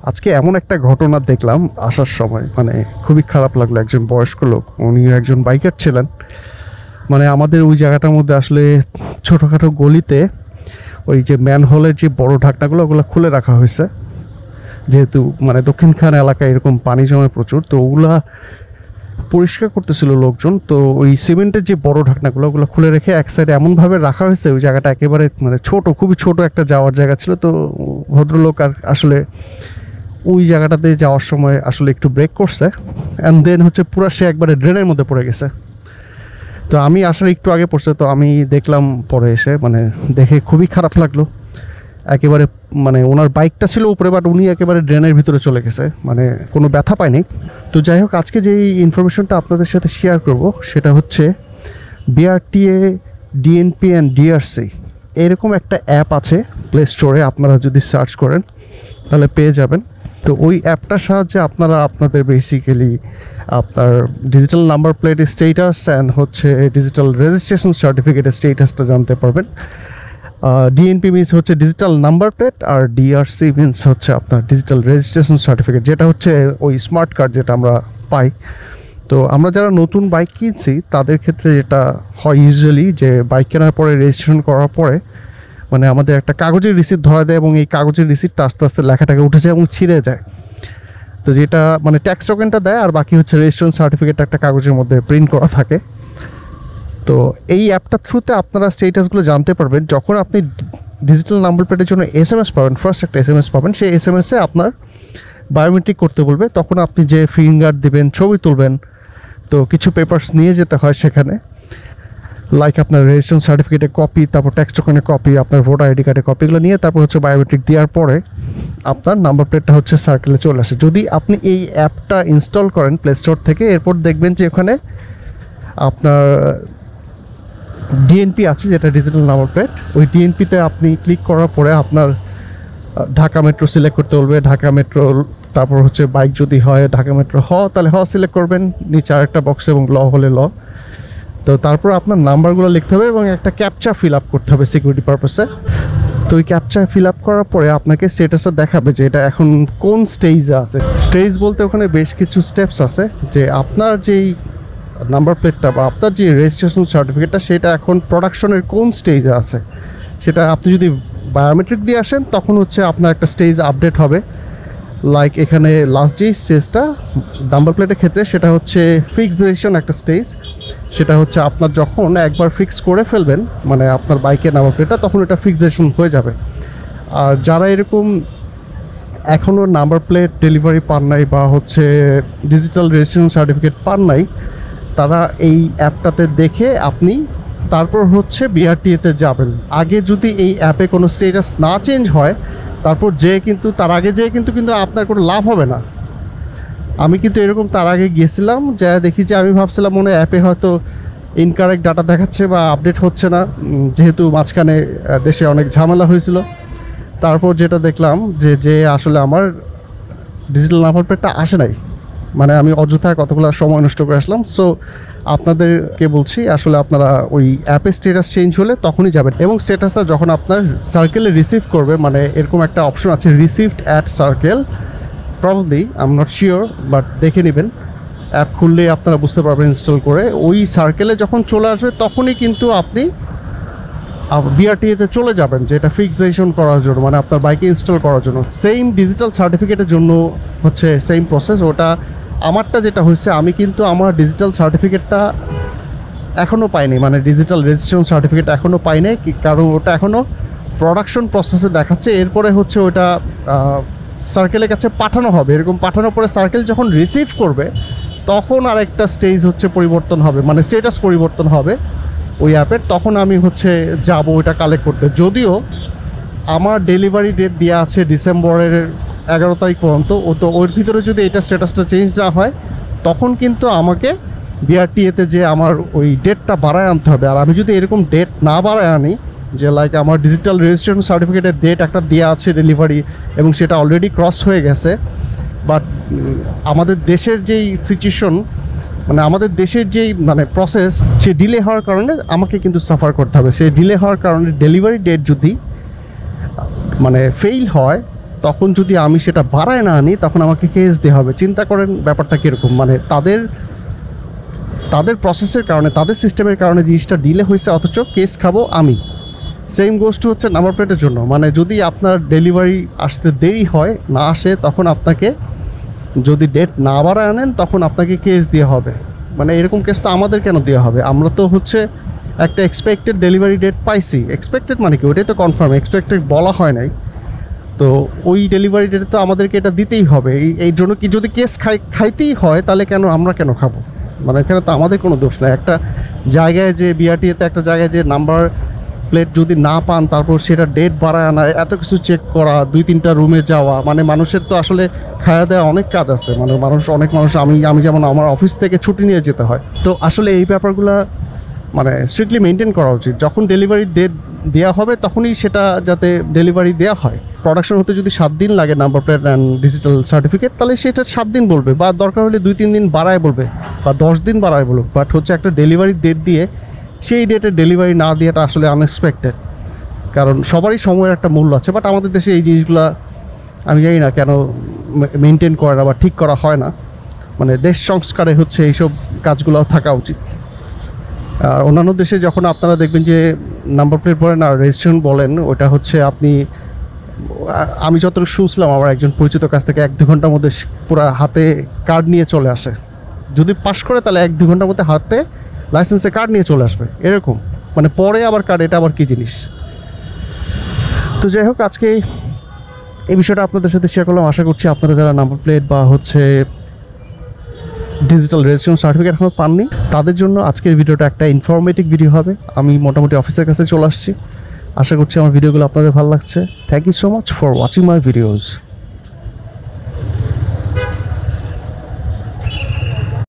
আজকে এমন একটা ঘটনা দেখলাম আসার সময়, মানে খুবই খারাপ লাগলো। একজন বয়স্ক লোক, উনি একজন বাইকার ছিলেন। মানে আমাদের ওই জায়গাটার মধ্যে আসলে ছোটোখাটো গলিতে ওই যে ম্যানহোলের যে বড় ঢাকনাগুলো ওগুলো খুলে রাখা হয়েছে, যেহেতু মানে দক্ষিণখান এলাকায় এরকম পানি জমে প্রচুর, তো ওগুলা পরিষ্কার করতেছিল লোকজন। তো ওই সিমেন্টের যে বড় ঢাকনাগুলো ওগুলো খুলে রেখে এক সাইডে এমনভাবে রাখা হয়েছে, ওই জায়গাটা একেবারে মানে ছোট, খুবই ছোট একটা যাওয়ার জায়গা ছিল। তো ভদ্রলোক আর আসলে ওই জায়গাটাতে যাওয়ার সময় আসলে একটু ব্রেক করছে, অ্যান্ড দেন হচ্ছে পুরো সে একবারে ড্রেনের মধ্যে পড়ে গেছে। তো আমি আসলে একটু আগে পড়ছে, তো আমি দেখলাম পরে এসে, মানে দেখে খুবই খারাপ লাগলো। একেবারে মানে ওনার বাইকটা ছিল উপরে, বাট উনি একেবারে ড্রেনের ভিতরে চলে গেছে, মানে কোনো ব্যথা পায়নি। তো যাই হোক, আজকে যেই ইনফরমেশনটা আপনাদের সাথে শেয়ার করব সেটা হচ্ছে বিআরটিএ, ডিএনপি অ্যান্ড ডিআরসি এরকম একটা অ্যাপ আছে প্লে স্টোরে। আপনারা যদি সার্চ করেন তাহলে পেয়ে যাবেন। তো ওই অ্যাপটার সাহায্যে আপনারা আপনাদের বেসিক্যালি আপনার ডিজিটাল নাম্বার প্লেটের স্টেটাস অ্যান্ড হচ্ছে ডিজিটাল রেজিস্ট্রেশন সার্টিফিকেটের স্টেটাসটা জানতে পারবেন। ডিএনপি মিনস হচ্ছে ডিজিটাল নাম্বার প্লেট, আর ডিআরসি মিনস হচ্ছে আপনার ডিজিটাল রেজিস্ট্রেশন সার্টিফিকেট, যেটা হচ্ছে ওই স্মার্ট কার্ড যেটা আমরা পাই। তো আমরা যারা নতুন বাইক কিনছি তাদের ক্ষেত্রে যেটা হয় ইউজুয়ালি, যে বাইক কেনার পরে রেজিস্ট্রেশন করার পরে মানে আমাদের একটা কাগজের রিসিপ্ট ধরা দেয়, এবং এই কাগজের রিসিপ্টটা আস্তে আস্তে লেখাটাকে উঠে যায় এবং ছিঁড়ে যায়। তো যেটা মানে ট্যাক্স টোকেনটা দেয়, আর বাকি হচ্ছে রেজিস্ট্রেশন সার্টিফিকেটটা একটা কাগজের মধ্যে প্রিন্ট করা থাকে। তো এই অ্যাপটার থ্রুতে আপনারা স্টেটাসগুলো জানতে পারবেন। যখন আপনি ডিজিটাল নাম্বার প্লেটের জন্য এসএমএস পাবেন, ফার্স্ট একটা এসএমএস পাবেন, সেই এসএমএসে আপনার বায়োমেট্রিক করতে বলবে। তখন আপনি যে ফিঙ্গার দিবেন, ছবি তুলবেন, তো কিছু পেপারস নিয়ে যেতে হয় সেখানে, লাইক আপনার রেজিস্ট্রেশন সার্টিফিকেটের কপি, তারপর ট্যাক্স টোকেনের কপি, আপনার ভোটার আইডি কার্ডের কপিগুলো নিয়ে তারপর হচ্ছে বায়োমেট্রিক দেওয়ার পরে আপনার নাম্বার প্লেটটা হচ্ছে সার্কেলে চলে আসে। যদি আপনি এই অ্যাপটা ইনস্টল করেন প্লে স্টোর থেকে, এরপর দেখবেন যে ওখানে আপনার ডিএনপি আছে, যেটা ডিজিটাল নাম্বার প্লেট। ওই ডিএনপিতে আপনি ক্লিক করার পরে আপনার ঢাকা মেট্রো সিলেক্ট করতে বলবে। ঢাকা মেট্রো, তারপর হচ্ছে বাইক যদি হয় ঢাকা মেট্রো তাহলে সিলেক্ট করবেন, নিচে আরেকটা বক্স, এবং ল হলে ল। তো তারপর আপনার নাম্বারগুলো লিখতে হবে এবং একটা ক্যাপচা ফিল আপ করতে হবে সিকিউরিটি পারপাসে। তো ওই ক্যাপচা ফিল আপ করার পরে আপনাকে স্টেটাসটা দেখাবে যে এটা এখন কোন স্টেজে আছে। স্টেজ বলতে ওখানে বেশ কিছু স্টেপস আছে, যে আপনার যেই নাম্বার প্লেটটা বা আপনার যে রেজিস্ট্রেশন সার্টিফিকেটটা সেটা এখন প্রোডাকশনের কোন স্টেজে আছে। সেটা আপনি যদি বায়োমেট্রিক দিয়ে আসেন তখন হচ্ছে আপনার একটা স্টেজ আপডেট হবে। লাইক এখানে লাস্ট যেই স্টেজটা নাম্বার প্লেটের ক্ষেত্রে সেটা হচ্ছে ফিক্সেশন একটা স্টেজ। সেটা হচ্ছে আপনার যখন একবার ফিক্স করে ফেলবেন মানে আপনার বাইকের নাম্বার প্লেটটা, তখন এটা ফিক্সেশন হয়ে যাবে। আর যারা এরকম এখনও নাম্বার প্লেট ডেলিভারি পান নাই বা হচ্ছে ডিজিটাল রেজিস্ট্রেশন সার্টিফিকেট পান নাই, তারা এই অ্যাপটাতে দেখে আপনি তারপর হচ্ছে বিআরটিএতে যাবেন। আগে যদি এই অ্যাপে কোনো স্টেটাস না চেঞ্জ হয়, তারপর তার আগে কিন্তু আপনার কোনো লাভ হবে না। আমি কিন্তু এরকম তার আগে গিয়েছিলাম, যা দেখি যে আমি ভাবছিলাম মনে অ্যাপে হয়তো ইনকারেক্ট ডাটা দেখাচ্ছে বা আপডেট হচ্ছে না, যেহেতু মাঝখানে দেশে অনেক ঝামেলা হয়েছিল। তারপর যেটা দেখলাম যে আসলে আমার ডিজিটাল নাম্বার প্লেটটা আসে নাই, মানে আমি অযথা কতগুলো সময় নষ্ট করে আসলাম। সো আপনাদেরকে বলছি, আসলে আপনারা ওই অ্যাপে স্ট্যাটাস চেঞ্জ হলে তখনই যাবেন, এবং স্ট্যাটাসটা যখন আপনার সার্কেলে রিসিভ করবে, মানে এরকম একটা অপশন আছে received at circle, probably I am not sure, but দেখে নেবেন। অ্যাপ খুললেই আপনারা বুঝতে পারবেন ইনস্টল করে। ওই সার্কেলে যখন চলে আসবে তখনই কিন্তু আপনি বিআরটিএতে চলে যাবেন, যেটা ফিক্সেশন করার জন্য, মানে আপনার বাইকে ইনস্টল করার জন্য। সেম ডিজিটাল সার্টিফিকেটের জন্য হচ্ছে সেম প্রসেস। ওটা আমারটা যেটা হয়েছে, আমি কিন্তু আমার ডিজিটাল সার্টিফিকেটটা এখনও পাইনি, মানে ডিজিটাল রেজিস্ট্রেশন সার্টিফিকেট এখনও পাইনি, কারণ ওটা এখনও প্রোডাকশন প্রসেসে দেখাচ্ছে। এরপরে হচ্ছে ওটা সার্কেলের কাছে পাঠানো হবে। এরকম পাঠানোর পরে সার্কেল যখন রিসিভ করবে তখন আরেকটা স্টেজ হচ্ছে পরিবর্তন হবে, মানে স্টেটাস পরিবর্তন হবে ওই অ্যাপের। তখন আমি হচ্ছে যাব ওইটা কালেক্ট করতে। যদিও আমার ডেলিভারি ডেট দেওয়া আছে ডিসেম্বরের 11 তারিখ পর্যন্ত, তো ওর ভিতরে যদি এটা স্ট্যাটাসটা চেঞ্জ না হয় তখন কিন্তু আমাকে বিআরটিএতে যে আমার ওই ডেটটা বাড়ায় আনতে হবে। আর আমি যদি এরকম ডেট না বাড়ায় আনি, যে লাইক আমার ডিজিটাল রেজিস্ট্রেশন সার্টিফিকেটের ডেট একটা দেওয়া আছে ডেলিভারি, এবং সেটা অলরেডি ক্রস হয়ে গেছে, বাট আমাদের দেশের যেই সিচুয়েশন, মানে আমাদের দেশের যেই মানে প্রসেস, সে ডিলে হওয়ার কারণে আমাকে কিন্তু সাফার করতে হবে। সেই ডিলে হওয়ার কারণে ডেলিভারি ডেট যদি মানে ফেইল হয়, তখন যদি আমি সেটা বাড়ায় না আনি তখন আমাকে কেস দিতে হবে। চিন্তা করেন ব্যাপারটা কীরকম, মানে তাদের প্রসেসের কারণে, তাদের সিস্টেমের কারণে জিনিসটা ডিলে হয়েছে, অথচ কেস খাবো আমি। সেম গোষ্ঠী হচ্ছে নাম্বার প্লেটের জন্য। মানে যদি আপনার ডেলিভারি আসতে দেরি হয়, না আসে, তখন আপনাকে যদি ডেট না বাড়ায় আনেন তখন আপনাকে কেস দেওয়া হবে। মানে এরকম কেস তো আমাদের কেন দেওয়া হবে? আমরা তো হচ্ছে একটা এক্সপেক্টেড ডেলিভারি ডেট পাইছি। এক্সপেক্টেড মানে কি, ওটাই তো কনফার্ম, এক্সপেক্টেড বলা হয় নাই। তো ওই ডেলিভারি ডেটে তো আমাদেরকে এটা দিতেই হবে। এই জন্য কি যদি কেস খাইতেই হয় তাহলে আমরা কেন খাবো? মানে এখানে তো আমাদের কোনো দোষ নাই। একটা জায়গায় যে বিআরটিএতে একটা জায়গায় যে নাম্বার প্লেট যদি না পান, তারপর সেটা ডেট বাড়ায় আনা, এত কিছু চেক করা, 2-3টা রুমে যাওয়া, মানে মানুষের তো আসলে খাওয়া দেওয়া অনেক কাজ আছে। মানে অনেক মানুষ, আমি যেমন আমার অফিস থেকে ছুটি নিয়ে যেতে হয়। তো আসলে এই ব্যাপারগুলো মানে স্ট্রিক্টলি মেনটেন করা উচিত। যখন ডেলিভারি ডেট দেওয়া হবে তখনই সেটা যাতে ডেলিভারি দেওয়া হয়। প্রোডাকশন হতে যদি 7 দিন লাগে number plate and digital certificate, তাহলে সেটা 7 দিন বলবে, বা দরকার হলে 2-3 দিন বাড়ায় বলবে, বা 10 দিন বাড়ায় বলুক। বাট হচ্ছে একটা ডেলিভারি ডেট দিয়ে সেই ডেটে ডেলিভারি না দেওয়াটা আসলে আনএক্সপেক্টেড। কারণ সবারই সময়ের একটা মূল্য আছে। বাট আমাদের দেশে এই জিনিসগুলো আমি জানি না কেন মেনটেন করে না বা ঠিক করা হয় না। মানে দেশ সংস্কারে হচ্ছে এইসব কাজগুলো থাকা উচিত। আর অন্যান্য দেশে যখন আপনারা দেখবেন যে নাম্বার প্লেট বলেন আর রেজিস্ট্রেশন বলেন, ওটা হচ্ছে আমি যতটুকু শুনছিলাম আমার একজন পরিচিত কাছ থেকে, 1-2 ঘন্টার মধ্যে পুরো হাতে কার্ড নিয়ে চলে আসে। যদি পাস করে তাহলে 1-2 ঘন্টার মধ্যে হাতে লাইসেন্সে কার্ড নিয়ে চলে আসবে, এরকম। মানে পরে আবার কার্ড, এটা আবার কী জিনিস? তো যাই হোক, আজকে এই বিষয়টা আপনাদের সাথে শেয়ার করলাম। আশা করছি আপনারা যারা নাম্বার প্লেট বা হচ্ছে ডিজিটাল রেজিস্ট্রেশন সার্টিফিকেট এখনও পাননি, তাদের জন্য আজকের ভিডিওটা একটা ইনফরমেটিভ ভিডিও হবে। আমি মোটামুটি অফিসের কাছে চলে আসছি। আশা করছি আমার ভিডিওগুলো আপনাদের ভালো লাগছে। Thank you so much for watching my videos.